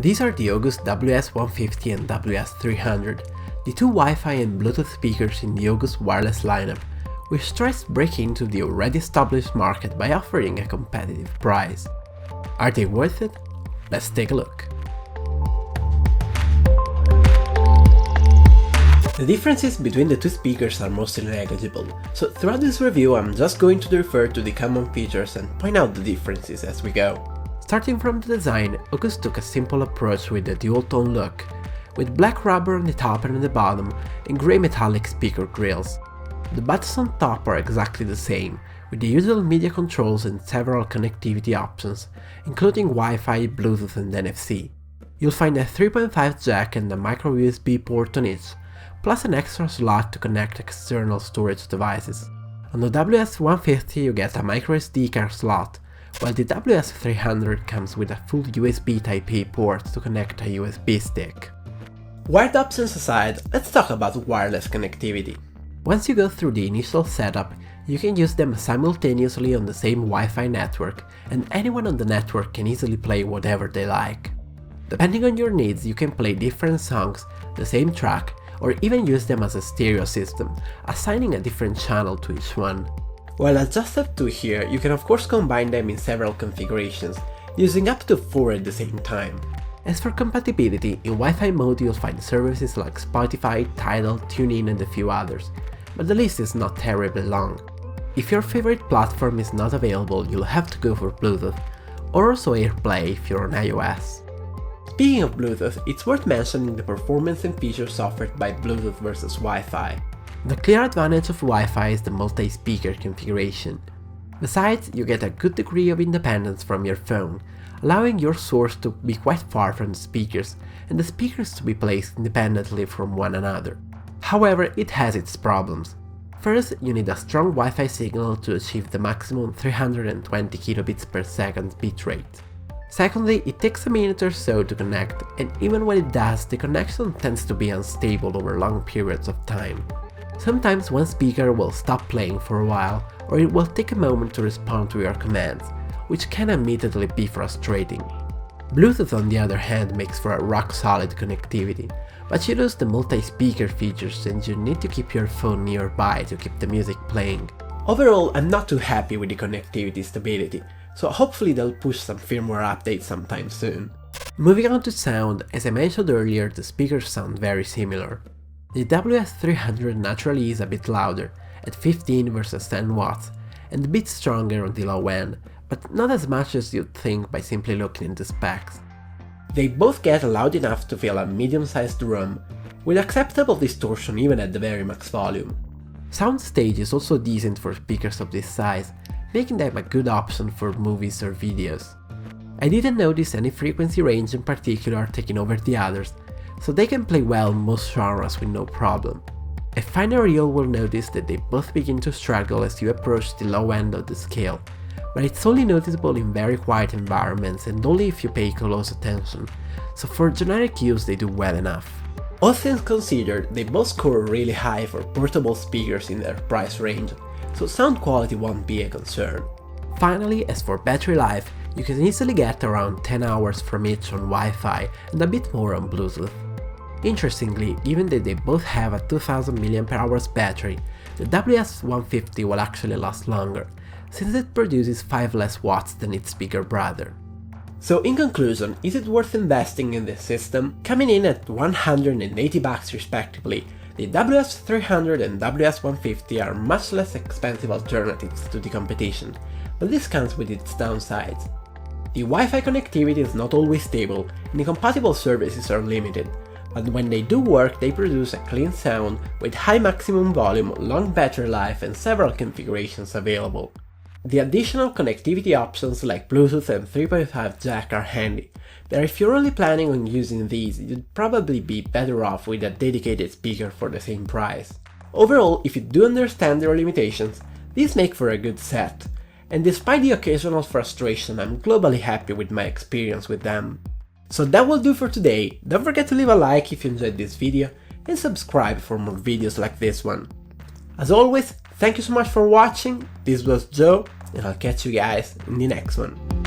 These are the August WS150 and WS300, the two Wi-Fi and Bluetooth speakers in the August wireless lineup, which tries to break into the already established market by offering a competitive price. Are they worth it? Let's take a look. The differences between the two speakers are mostly negligible, so throughout this review I'm just going to refer to the common features and point out the differences as we go. Starting from the design, August took a simple approach with the dual-tone look, with black rubber on the top and on the bottom and grey metallic speaker grills. The buttons on top are exactly the same, with the usual media controls and several connectivity options, including Wi-Fi, Bluetooth and NFC. You'll find a 3.5 jack and a micro USB port on each, plus an extra slot to connect external storage devices. On the WS150 you get a microSD card slot, while the WS300 comes with a full USB Type-A port to connect a USB stick. Wired options aside, let's talk about wireless connectivity. Once you go through the initial setup, you can use them simultaneously on the same Wi-Fi network, and anyone on the network can easily play whatever they like. Depending on your needs, you can play different songs, the same track, or even use them as a stereo system, assigning a different channel to each one. While adjusted to here, you can of course combine them in several configurations, using up to 4 at the same time. As for compatibility, in Wi-Fi mode you'll find services like Spotify, Tidal, TuneIn and a few others, but the list is not terribly long. If your favorite platform is not available, you'll have to go for Bluetooth, or also AirPlay if you're on iOS. Speaking of Bluetooth, it's worth mentioning the performance and features offered by Bluetooth versus Wi-Fi. The clear advantage of Wi-Fi is the multi-speaker configuration. Besides, you get a good degree of independence from your phone, allowing your source to be quite far from the speakers, and the speakers to be placed independently from one another. However, it has its problems. First, you need a strong Wi-Fi signal to achieve the maximum 320 kilobits per second bitrate. Secondly, it takes a minute or so to connect, and even when it does, the connection tends to be unstable over long periods of time. Sometimes one speaker will stop playing for a while, or it will take a moment to respond to your commands, which can admittedly be frustrating. Bluetooth on the other hand makes for a rock-solid connectivity, but you lose the multi-speaker features and you need to keep your phone nearby to keep the music playing. Overall, I'm not too happy with the connectivity stability, so hopefully they'll push some firmware updates sometime soon. Moving on to sound, as I mentioned earlier, the speakers sound very similar. The WS300 naturally is a bit louder, at 15 versus 10 watts, and a bit stronger on the low end, but not as much as you'd think by simply looking at the specs. They both get loud enough to fill a medium-sized room, with acceptable distortion even at the very max volume. Soundstage is also decent for speakers of this size, making them a good option for movies or videos. I didn't notice any frequency range in particular taking over the others, so they can play well in most genres with no problem. A finer ear will notice that they both begin to struggle as you approach the low end of the scale, but it's only noticeable in very quiet environments and only if you pay close attention, so for generic use they do well enough. All things considered, they both score really high for portable speakers in their price range, so sound quality won't be a concern. Finally, as for battery life, you can easily get around 10 hours from each on Wi-Fi and a bit more on Bluetooth. Interestingly, given that they both have a 2000 mAh battery, the WS150 will actually last longer, since it produces 5 less watts than its bigger brother. So in conclusion, is it worth investing in this system? Coming in at $180 respectively, the WS300 and WS150 are much less expensive alternatives to the competition, but this comes with its downsides. The Wi-Fi connectivity is not always stable, and the compatible services are limited, but when they do work they produce a clean sound with high maximum volume, long battery life and several configurations available. The additional connectivity options like Bluetooth and 3.5 jack are handy, but if you're only planning on using these, you'd probably be better off with a dedicated speaker for the same price. Overall, if you do understand their limitations, these make for a good set, and despite the occasional frustration, I'm globally happy with my experience with them. So that will do for today. Don't forget to leave a like if you enjoyed this video, and subscribe for more videos like this one. As always, thank you so much for watching, this was Joe, and I'll catch you guys in the next one.